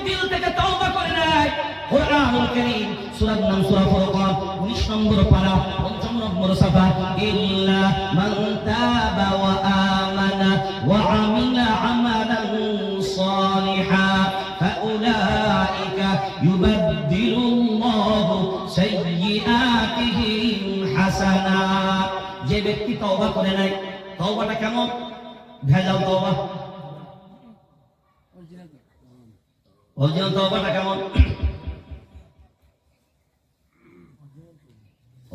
দিল থেকে তওবা করে নেয়, কুরআনুল কারীম সূরার নাম সূরা ফুরকান 19 নম্বর পারা 5 নম্বর সাফা, ইল্লা মান তাবা ওয়া আমানা ওয়া আমিলা আমালান সালিহা ফাউলাইকা ইউবাদদিলুল্লাহু সাইয়্যাতিহিম হাসানাত। যে ব্যক্তি তওবা করে নাই, তওবাটা কেমন? ভেজাল তওবা। অরিজিনাল তওবাটা কেমন?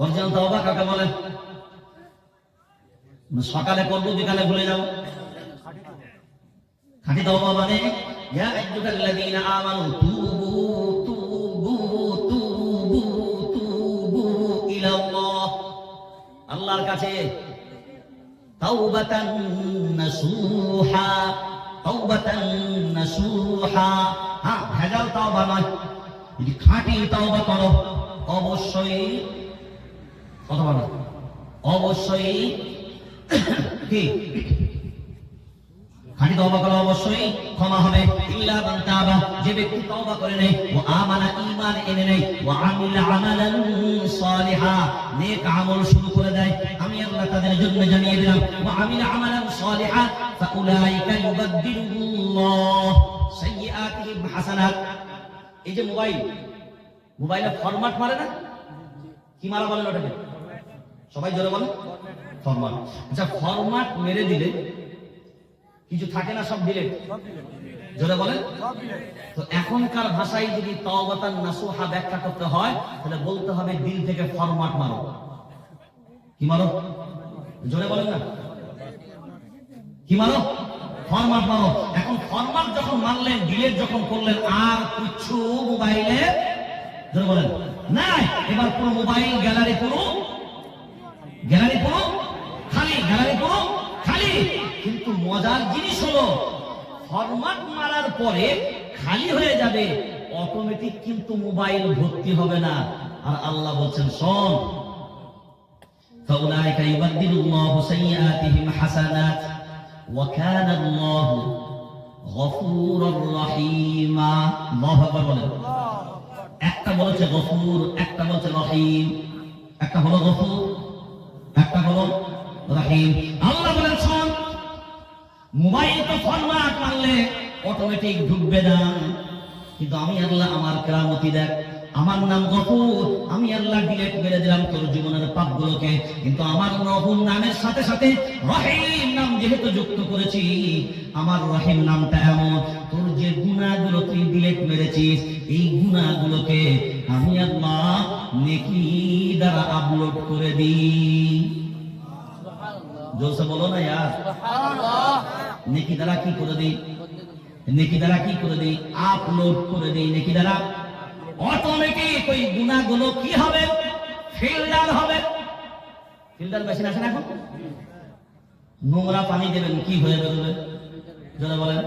অরিজিনাল তওবা কাকে বলে? সকালে করবো বিকালে ভুলে যাবো। খাঁটি তওবা মানে ইয়া আইয়ুহাল্লাযীনা আমানু তুবু তুবু তুবু তুবু ইলাল্লাহ, আল্লাহর কাছে তাওবাতান নাসুহা, তাওবাতান নাসুহা। হ্যাঁ, ভেজাল তওবা নয়। যদি খাঁটি তওবা করো অবশ্যই, কথা বলো, অবশ্যই কি খাঁটি তওবা করো অবশ্যই ক্ষমা হবে। ইল্লা মান তাবা, যে ব্যক্তি তওবা করে নেয়, ও আমানা ঈমান এনে নেয়, ও আমিলা আমালান সালিহা, নেক আমল শুরু করে দেয়, আমি আল্লাহ তাদের জন্য জানিয়ে দিলাম, ও আমিলা আমালান সালিহা ফাউলাইকা ইউবাদদিলুল্লাহ সাইয়্যাতিহিম হাসানাত। এই যে মোবাইলে ফরম্যাট মারে না, কি মারা বলেন ওটাকে? সবাই জোরে বলেন ফরম্যাট। আচ্ছা, ফরম্যাট মেরে দিলে কিছু থাকে না, সব ডিলিট, জোরে বলেন। তো এখনকার ভাষায় যদি তাওবাতান নাসুহা ব্যাখ্যা করতে হয়, তাহলে বলতে হবে দিল থেকে ফরম্যাট মারো। কি মারো? জোরে বলেন না, কি মারো? ফরম্যাট মারো। এখন ফরম্যাট যখন মারলেন, ডিলিট যখন করলেন, আর কিছু মোবাইলে, জোরে বলেন, নাই। এবার পুরো মোবাইল গ্যালারি পুরো খালি, গ্যালারি পুরো খালি। কিন্তু মজার জিনিস হলো, ফরম্যাট মারার পরে খালি হয়ে যাবে অটোমেটিক, কিন্তু মোবাইল ভর্তি হবে না। আর আল্লাহ বলছেন, শোন, ফাউলাইকা ইউবাদদিলুল্লাহু সাইয়্যাতিহিম হাসানাত ওয়া কানা আল্লাহু গফুরুর রহিমা। আল্লাহু আকবার বলেন। একটা বলেছে গফুর, একটা বলেছে রহিম। একটা হলো গফুর, একটা হলো রহিম। আল্লাহ বলেন, শোন, মোবাইল তো ফরম্যাট মারলে অটোমেটিক ঢুকবে না, কিন্তু আমি আল্লাহ আমার কেরামতি দেখ, আমার নাম গফুর, আমি আল্লাহ ডিলিট মেরে দিলাম তোর জীবনের পাপগুলোকে, কিন্তু আমার গফুর নামের সাথে সাথে রহিম নাম যেহেতু যুক্ত করেছি, আমার রহিম নামটা এমন, তোর যে গুনাহগুলো তুই ডিলিট মেরেছিস, এই গুনাহগুলোকে আমি আল্লাহ নেকি দ্বারা আপলোড করে দিই। জোরসে বলো না ইয়ার, সুবহানাল্লাহ। নেকি দ্বারা কি করে দেই? নেকি দ্বারা কি করে দেই? আপলোড করে দেই। নেকি দ্বারা অটোমেটিক ওই গুনাহগুলো কি হবে? ফিল্টার হবে। ফিল্টার মেশিন আছে না এখন? নোংরা পানি দেবেন, কি হয়ে বেরোবে? যারা বলেন,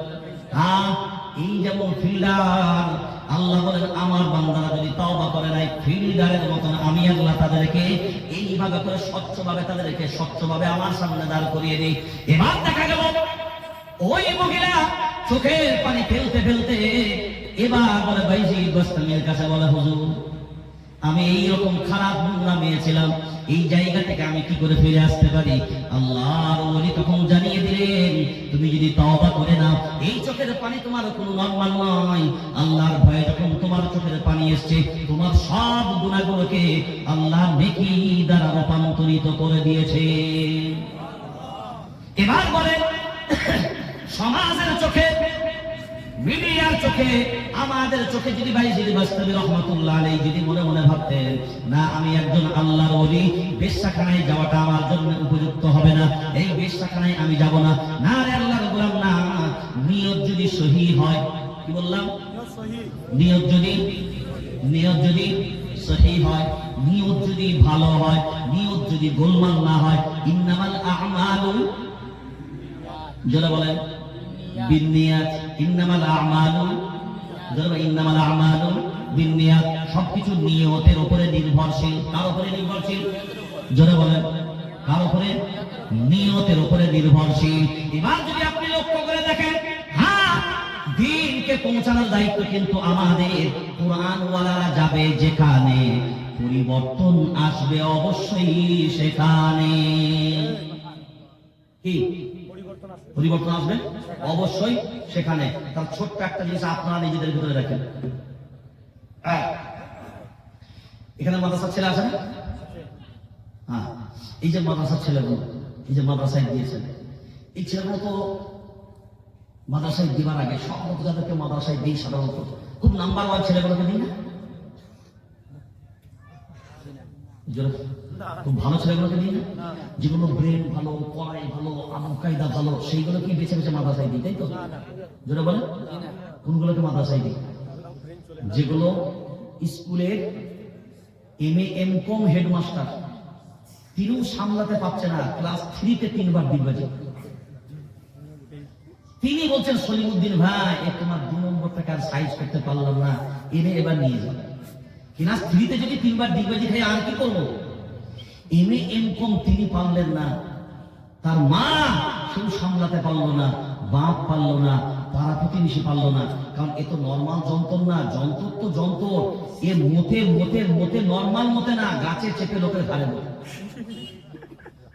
হ্যাঁ, এই যেমন ফিল্টার, আল্লাহ বলেন আমার বান্দারা যদি তওবা করে নাই, ফিল্টারের মতন আমি আল্লাহ তাদেরকে এইভাবে করে স্বচ্ছভাবে, তাদেরকে স্বচ্ছভাবে আমার সামনে দাঁড় করিয়ে দিই। এবার দেখা গেল ওই মহিলা চোখের পানি ফেলতে ফেলতে এবার বলে, বাইজি গোস্তামির কাছে বলে, হুজুর, আমি এইরকম খারাপ নোংরা মেয়ে ছিলাম, এই জায়গা থেকে আমি কি করে ফিরে আসতে পারি? আল্লাহর ওলি তখন জানিয়ে দিলেন, তুমি যদি তওবা করে নাও, এই চোখের পানি তোমার কোনো নরমাল নয়। আল্লাহর ভয়ে যখন তোমার চোখের পানি এসছে, তোমার সব গুনাহগুলোকে আল্লাহ নেকি দ্বারা রূপান্তরিত করে দিয়েছে। এবার বলে, সমাজের চোখে, মিডিয়ার চোখে, আমাদের চোখে যদি বাইজিদ বাস্তবী রহমাতুল্লাহ আলাইহি যদি মনে মনে ভাবতেন, না আমি একজন আল্লাহর ওলি, বেশ্যাখানায় যাওয়াটা আমার জন্য উপযুক্ত হবে না, এই বেশ্যাখানায় আমি যাব না, না রে আল্লাহর গোলাম না, নিয়ত যদি সহি হয়, কি বললাম? নিয়ত যদি সহি হয়, নিয়ত যদি ভালো হয়, নিয়ত যদি গোলমাল না হয়, ইন্নামাল আ'মালু, যারা বলেন বিন্নিয়াত, ইন্নামাল আ'মালু, যারা ইন্নামাল আ'মালু বিন্নিয়াত, সবকিছু নিয়তের উপরে নির্ভরশীল। কার উপরে নির্ভরশীল? যারা বলেন কার উপরে? নিয়তের উপরে নির্ভরশীল। এবার যদি আপনি লক্ষ্য করে দেখেন, হ্যাঁ, দিনকে দিকে পৌঁছানোর দায়িত্ব কিন্তু আমাদের। কোরআনওয়ালারা যাবে যেখানে, পরিবর্তন আসবে অবশ্যই সেখানে। কি পরিবর্তন আসবে? অবশ্যই সেখানে। তার ছোট্ট একটা জিনিস আপনারা নিজেদের ভিতরে রাখেন। এখানে মাদ্রাসার ছেলে আছে না? হ্যাঁ, এই যে মাদ্রাসার ছেলেগুলো, এই যে মাদ্রাসায় দিয়েছেন, এই ছেলেগুলো তো মাদ্রাসায় দিবার আগে সম্ভবত যাদেরকে মাদ্রাসায় দিই সাধারণত খুব নাম্বার ওয়ান ছেলেগুলোকে দিই না? খুব ভালো ছেলেগুলোকে দিই না? যেগুলো ব্রেন ভালো, পড়াই ভালো, আমল কায়দা ভালো, সেইগুলো কি বেছে বেছে মাদ্রাসায় দিই, তাই তো? যেটা বলে কোনগুলোকে মাদ্রাসায় দিই? যেগুলো স্কুলের MA MCom হেডমাস্টার, তিনিও সামলাতে পারছে না, ক্লাস 3-তে 3বার ডিগবাজি। তিনি বলছেন সলিমুদ্দিন ভাই, তোমার 2 নম্বরটাকে আর সাইজ করতে পারলাম না, এনে এবার নিয়ে যাও। ক্লাস 3-তে যদি 3বার ডিগবাজি খাই আর কি করবো? MA MCom তিনি পারলেন না, তার মা সেও সামলাতে পারলো না, বাপ পারলো না, পাড়া প্রতিবেশী পারলো না। কারণ এ তো নর্মাল যন্ত্র না, যন্ত্র তো যন্ত্র, এ মতে নর্মাল মতে না, গাছে চেপে লোকের ঘাড়ে মতে।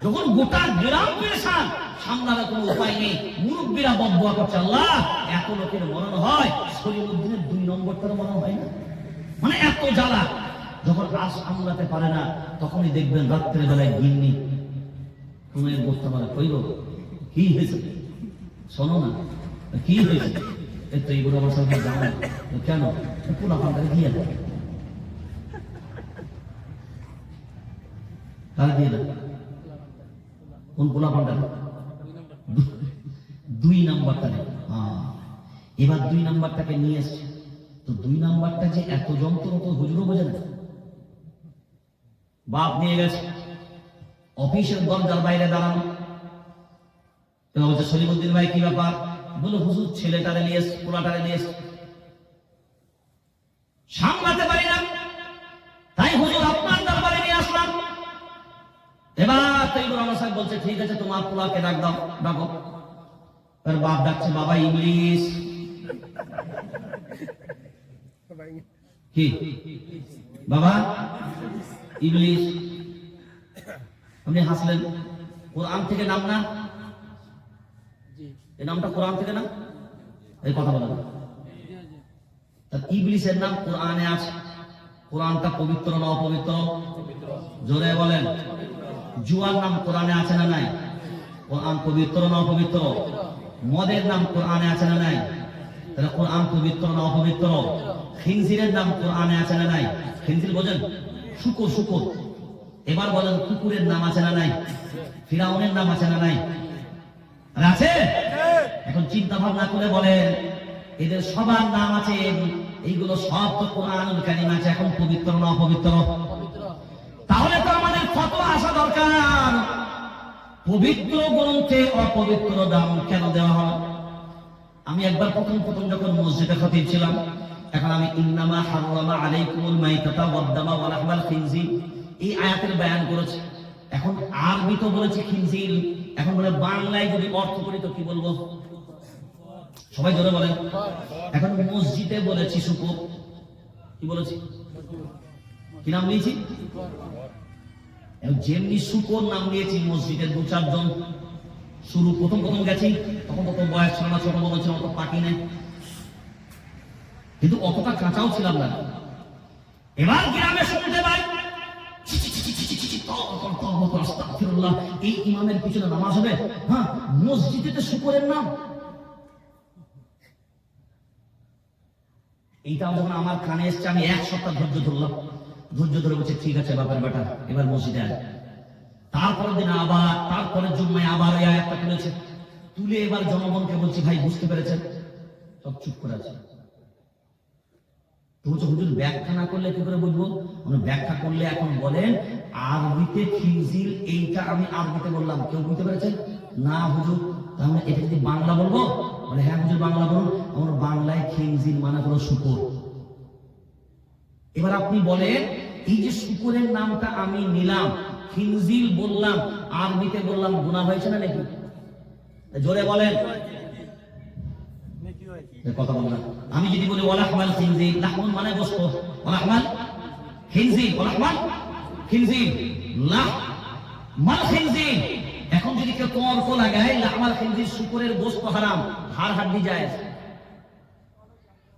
যখন গোটা গ্রাম পেরেশান, সামলার কোনো উপায় নেই, মুরব্বীরা বদদোয়া করছে, আল্লাহ এত লোকের মরণ হয়, সলিমুদ্দিনের 2 নম্বরটার মরণ হয় না। মানে এত জ্বালা। যখন আর সামলাতে পারে না, তখনই দেখবেন রাত্রের বেলায় গিন্নি তুমি বসতে পারে, কইব কি হয়েছে, শোনো না কি হয়েছে, তো এইগুলো আমার সঙ্গে যাও না কেন, পুরো আপনাদের দিয়ে দেয়, তারা দিয়ে দেয়। কোন পোলাপানটা? 2 নাম্বারটা। এবার 2 নাম্বারটাকে নিয়ে এসছে, তো 2 নাম্বারটা যে এত যন্ত্র, তো হুজুরও বোঝে না। বাপ নিয়ে গেছে অফিসের দরজার বাইরে দাঁড়ানো, বলছে সলিমুদ্দিন ভাই কি ব্যাপার? বলে হুজুর ছেলেটারে নিয়ে এসছে, পোলাটারে নিয়ে এসছে, সামলাতে পারি না, তাই হুজুর আপনার দরবারে নিয়ে আসলাম। এবার তৈবুর রহমান সাহেব বলছে ঠিক আছে, তোমার পোলাকে ডাক দাও, ডাকো। তার বাপ ডাকছে, বাবা ইংলিশ। কি বাবা ইংলিশ? আপনি হাসলেন, কোরআন থেকে নাম না? এই নামটা কোরআন থেকে না? এই কথা বলেন। ইবলিসের নাম কোরআনে আছে, কোরআনটা পবিত্র না অপবিত্র? জোরে বলেন। জুয়ার নাম কোরআনে আছে না নাই? কোরআন পবিত্র না অপবিত্র? মদের নাম কোরআনে আছে না নাই? তাহলে কোরআন পবিত্র না অপবিত্র? খিনজিরের নাম কোরআনে আছে না নাই? খিনজির বোঝেন? শুকর, শুকর। এবার বলেন কুকুরের নাম আছে না নাই? ফিরাউনের নাম আছে না নাই? আছে? এখন চিন্তা ভাবনা করে বলেন, এদের সবার নাম আছে, এইগুলো সব তো কোরআনুল কারীম আছে, এখন পবিত্র না অপবিত্র? তাহলে তো আমাদের ফতোয়া আসা দরকার, পবিত্র গ্রন্থে অপবিত্র দাম কেন দেওয়া হয়? আমি একবার প্রথম যখন মসজিদে খতিব ছিলাম, এখন আমি ইন্নামা হারামা আলাইকুমুল মাইতাতা ওয়াদ-দামা ওয়া লাহমাল খিনজির এই আয়াতের বয়ান করেছি। এখন আরবি তো বলেছি খিনজির, এখন বলে বাংলায় যদি অর্থ করি তো কি বলবো? সবাই জোরে বলেন। এখন মসজিদে বলেছি শুকর, কি বলেছি? কি নাম নিয়েছি? যেমনি শুকর নাম নিয়েছি, মসজিদে 2-4 জন শুরু প্রথম গেছি, তখন তত বয়স ছিল না, ছোট মতো ছিল, অত পাকি নেই, কিন্তু অতটা কাঁচাও ছিলাম না। এবার গ্রামে শুনতে পাই এই ইমামের পিছনে নামাজ হবে, হ্যাঁ মসজিদে শুকরের নাম। এইটা যখন আমার কানে এসছে, আমি 1 সপ্তাহ ধৈর্য ধরলাম, ধৈর্য ধরে বলছে ঠিক আছে বাপের বেটা, এবার মসজিদে আয়। তারপরের দিন আবার, তারপরের জুম্মায় আবার ওই আয়াতটা তুলেছে, তুলে এবার জনগণকে বলছি ভাই বুঝতে পেরেছেন? সব চুপ করে আছে। হুজুর ব্যাখ্যা না করলে কি করে বুঝবো? ব্যাখ্যা করলে এখন বলেন আরবিতে খিনজির, এইটা আমি আরবিতে বললাম, কেউ বুঝতে পেরেছেন? না হুজুর, তাহলে এটা যদি বাংলা বলবো? বলে হ্যাঁ হুজুর বাংলা বলুন। আমার বাংলায় খিনজির মানে হলো শুকর। এবার আপনি বলেন এই যে শুকরের নামটা আমি নিলাম, খিনজির বললাম, আরবিতে বললাম, গুনাহ হয়েছে না নাকি? জোরে বলেন। কথা বল না। আমি যদি বলি ওয়ালাহমাল খিনজির, লাহমুন মানে গোশত, ওয়ালাহমাল খিনজির, ওয়ালাহমাল খিনজির, লাহমাল খিনজির। এখন যদি কেউ তর্ক লাগায় লাহমাল খিনজির, শুকরের গোশত হারাম, হাড় হাড্ডি জায়েজ,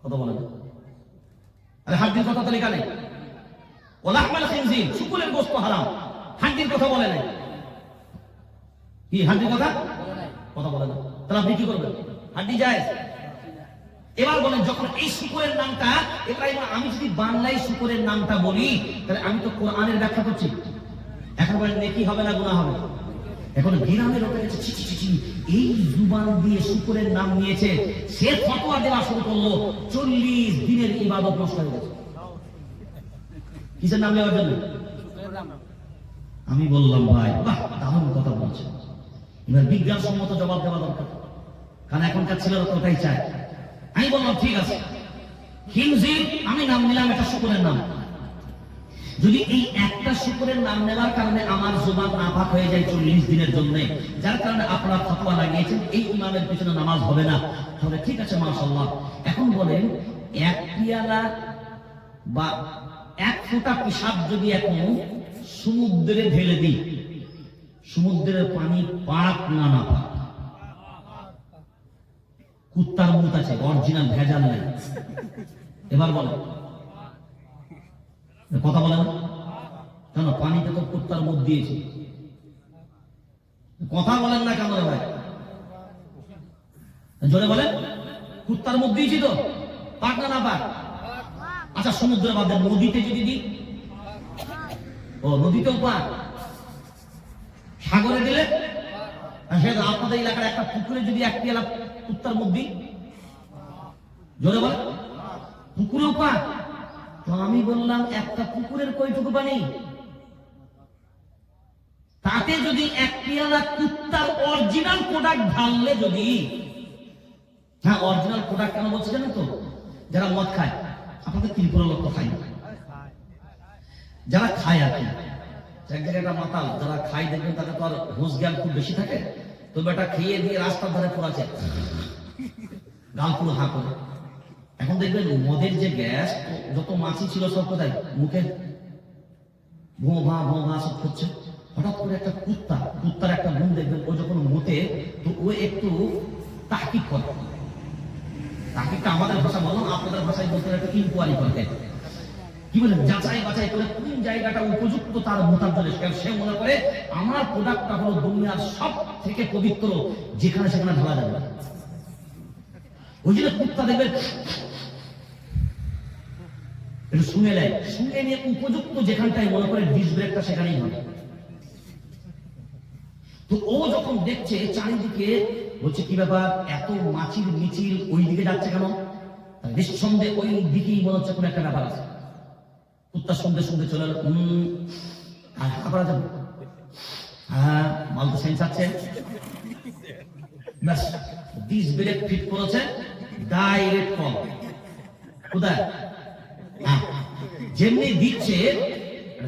কথা বলেন। আরে হাড্ডির কথা তো লেখা নেই, ওয়ালাহমাল খিনজির, শুকরের গোশত হারাম, হাড্ডির কথা বলে নাই। কি হাড্ডির কথা বলে না? তাহলে আপনি কি করবেন? হাড্ডি জায়েজ। এবার বলেন, যখন এই শুকরের নামটা, এবার আমি যদি বাংলায় শুকরের নামটা বলি, তাহলে আমি তো কোরআনের ব্যাখ্যা করছি। এখন বলেন নেকি হবে না গুনাহ হবে? এখন গ্রামের লোকের কাছে ছি ছি ছি, এই জুবান দিয়ে শুকরের নাম নিয়েছে, সে ফতোয়া দেওয়া শুরু করলো, 40 দিনের ইবাদত নষ্ট হয়ে গেছে। কিসের নাম নেওয়ার জন্য? আমি বললাম ভাই বাহ, দারুণ কথা বলছে, এবার বিজ্ঞানসম্মত জবাব দেওয়া দরকার, কারণ এখনকার ছেলেরা তো ওটাই চায়। আমি বললাম ঠিক আছে, খিনজির আমি নাম নিলাম, এটা শুকরের নাম। যদি এই একটা শুকরের নাম নেওয়ার কারণে আমার জবান নাপাক হয়ে যায় 40 দিনের জন্য, যার কারণে আপনারা ফতোয়া লাগিয়েছেন এই ইমামের পিছনে নামাজ হবে না, তাহলে ঠিক আছে মাশাআল্লাহ। এখন বলেন, এক পিয়ালা বা 1 ফোঁটা পেশাব যদি এখন সমুদ্রে ঢেলে দিই, সমুদ্রের পানি পাক না পাক? কুত্তার মুখ আছে, অরিজিনাল ভেজাল নাই। এবার বলেন, কথা বলেন কেন? পানিতে তো কুত্তার মুখ দিয়েছে, কথা বলেন না কেন ভাই? জোরে বলেন, কুত্তার মুখ দিয়েছি তো, পাক না পাক? আচ্ছা সমুদ্রে বাদে নদীতে যদি দিই, ও নদীতেও পাক, সাগরে দিলে, আপনাদের এলাকার একটা পুকুরে যদি 1 পেয়ালা কুত্তার মুখ দিই, জোরে বলেন, পুকুরেও পাক? তো আমি বললাম একটা পুকুরের কয়টুকু পানি, তাতে যদি 1 পেয়ালা কুত্তার অরিজিনাল প্রোডাক্ট ঢাললে, যদি, হ্যাঁ অরিজিনাল প্রোডাক্ট কেন বলছে জানেন তো? যারা মদ খায়, আপনাদের ত্রিপুরা লোক তো খায় না, যারা খায় আর কি, এক জায়গায় একটা মাতাল যারা খাই দেখবেন তাদের তো আর হুঁশ জ্ঞান খুব বেশি থাকে, তো বেটা খেয়ে দিয়ে রাস্তার ধারে পড়াচ্ছে, গাল পুরো হাঁ করে। এখন দেখবেন মদের যে গ্যাস, যত মাছি ছিল সব কোথায়, মুখে ভো ভা সব করছে। হঠাৎ করে একটা কুত্তার একটা গুণ দেখবেন, ও যখন মুতে তো ও একটু তাহকিক করে, তাহকিকটা আমাদের ভাষা বললাম, আপনাদের ভাষায় বলতে একটা ইনকোয়ারি করে, কি বলেন, যাচাই বাছাই করে কোন জায়গাটা উপযুক্ত তার মোতার জন্য। সে মনে করে আমার প্রোডাক্টটা হলো দুনিয়ার সব থেকে পবিত্র, যেখানে সেখানে ঢালা যাবে না। ওই জন্য কুত্তা দেখবে একটু শুনে নেয়, শুনে নিয়ে উপযুক্ত যেখানটায় মনে করে ডিস ব্রেকটা সেখানেই হবে। তো ও যখন দেখছে চারিদিকে, বলছে কি ব্যাপার, এত মাছির মিছিল ওই দিকে যাচ্ছে কেন? নিঃসন্দেহে ওই দিকেই মনে হচ্ছে কোন একটা ব্যাপার আছে। কুত্তার সঙ্গে সঙ্গে চলে এলো, আর করা যাবে, হ্যাঁ মাল তো সেন্স আছে, ব্যাস ডিস ব্রেক ফিট করেছে, ডাইরেক্ট কল কোথায়, যেমনি দিচ্ছে,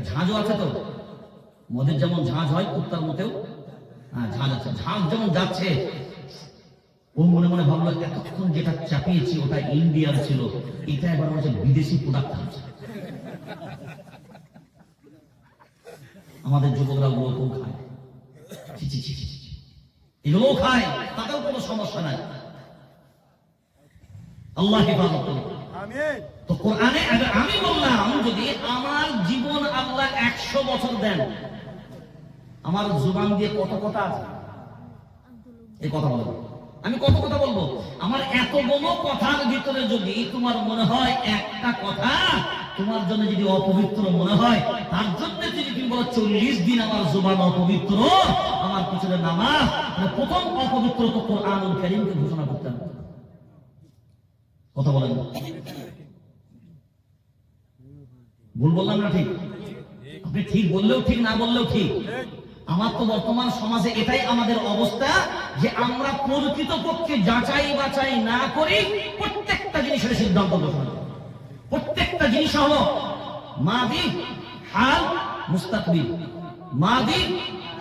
ঝাঁঝও আছে তো, মদের যেমন ঝাঁঝ হয় কুত্তার মতেও ঝাঁঝ আছে, ঝাঁঝ যেমন যাচ্ছে, ও মনে মনে ভাবলো এতক্ষণ যেটা চাপিয়েছি ওটা ইন্ডিয়ার ছিল, এটা এবার হচ্ছে বিদেশি প্রোডাক্ট আছে। আমাদের যুবকরা ওগুলো খায়, এগুলো খায়, তাতেও কোনো সমস্যা নাই, আল্লাহ হেফাজত করুন। তো কোরআনে আমি বললাম, যদি আমার জীবন আল্লাহ 100 বছর দেন, আমার জুবান দিয়ে কত কথা আছে, এই কথা বলবো আমি, কত কথা বলবো। আমার এতগুলো কথার ভিতরে যদি তোমার মনে হয় একটা কথা তোমার জন্য যদি অপবিত্র মনে হয়, তার জন্য যদি তুমি বলো 40 দিন আমার জুবান অপবিত্র, আমার পিছনে নামাজ, প্রথম অপবিত্র তো কোরআনুল কারীমকে ঘোষণা করতেন। কথা বলেন, ভুল বললাম না ঠিক? আপনি ঠিক বললেও ঠিক, না বললেও ঠিক। আমার তো বর্তমান সমাজে এটাই আমাদের অবস্থা, যে আমরা প্রকৃতপক্ষে যাচাই বাছাই না করি প্রত্যেকটা জিনিসের সিদ্ধান্ত গ্রহণ করি। প্রত্যেকটা জিনিস হলো মাদি, হাল, মুস্তাকবিল, মাদি,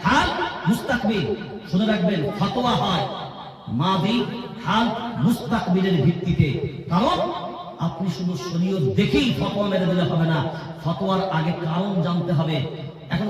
হাল, মুস্তাকবিল। শুনে রাখবেন, ফতোয়া হয় মাদি, হাল, মুস্তাকবিলের ভিত্তিতে। কারণ আপনি শুধু শরীয়ত দেখেই ফতোয়া মেরে দিলে হবে না, ফতোয়ার আগে কারণ জানতে হবে। এখন